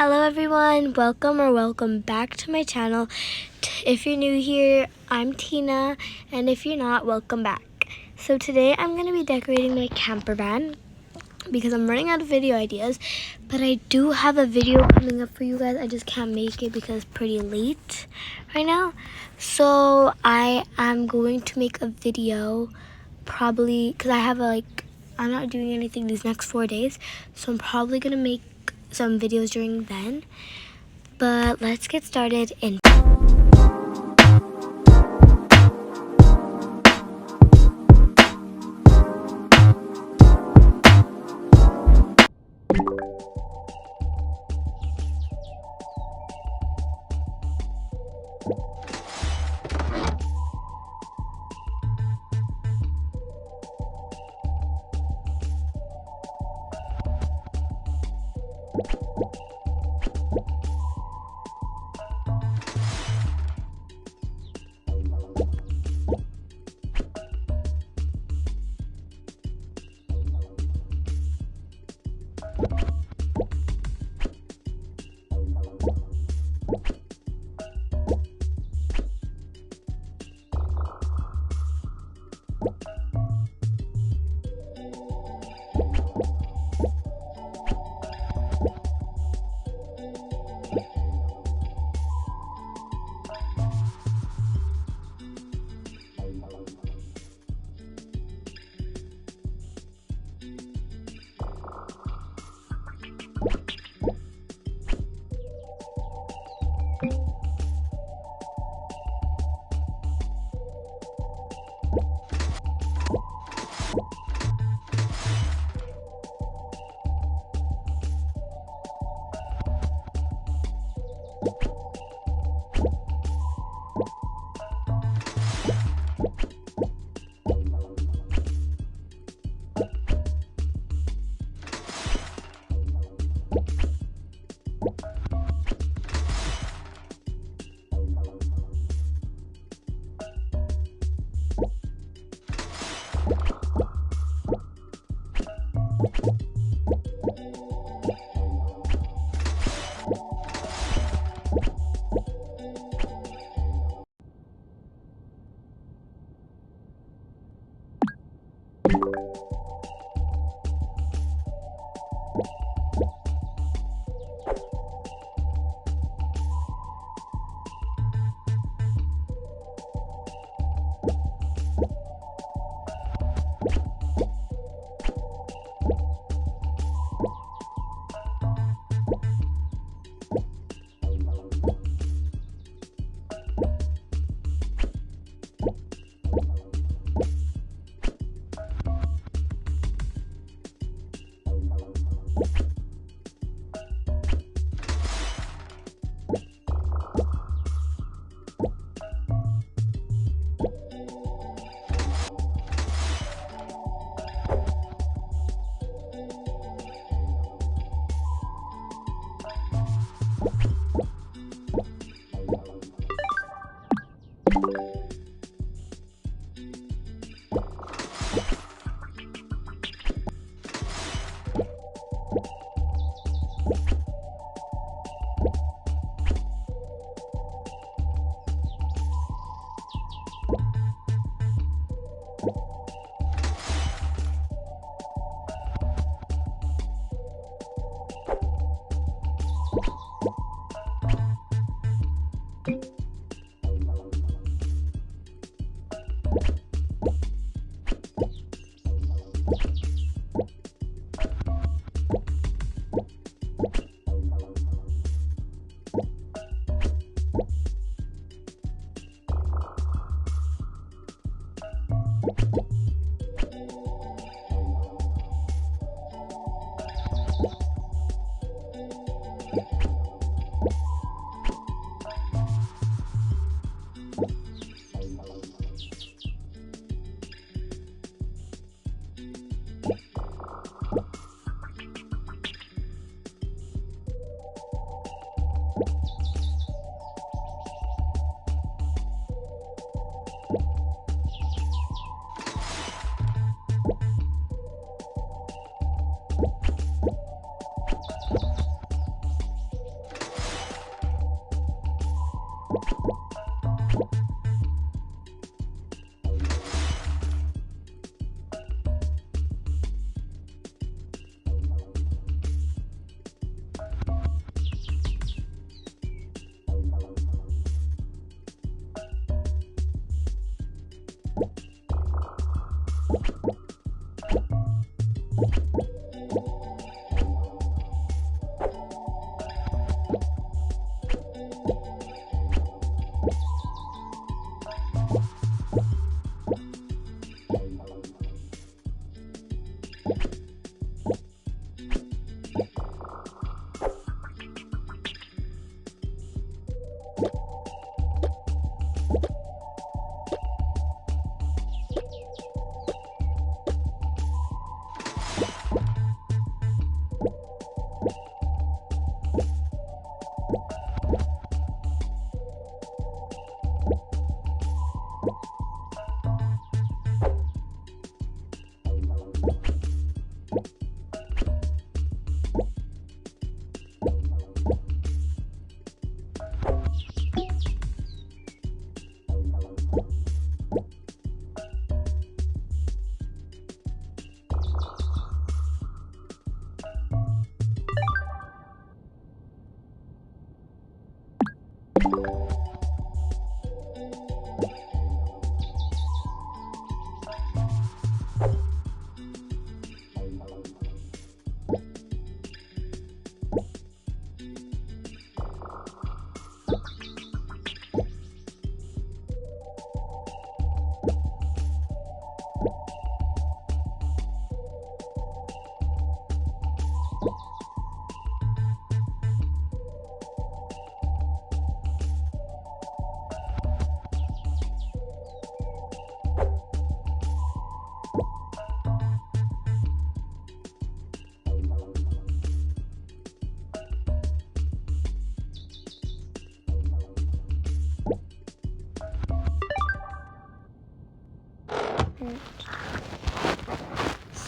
Hello everyone, welcome back to my channel. If you're new here, I'm Tina, and if you're not, welcome back. So today I'm going to be decorating my camper van because I'm running out of video ideas, but I do have a video coming up for you guys. I just can't make it because it's pretty late right now. So I am going to make a video probably because I'm not doing anything these next 4 days, so I'm probably going to make some videos during then. But let's get started in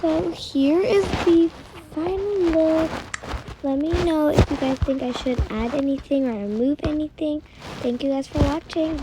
So here is the final look. Let me know if you guys think I should add anything or remove anything. Thank you guys for watching.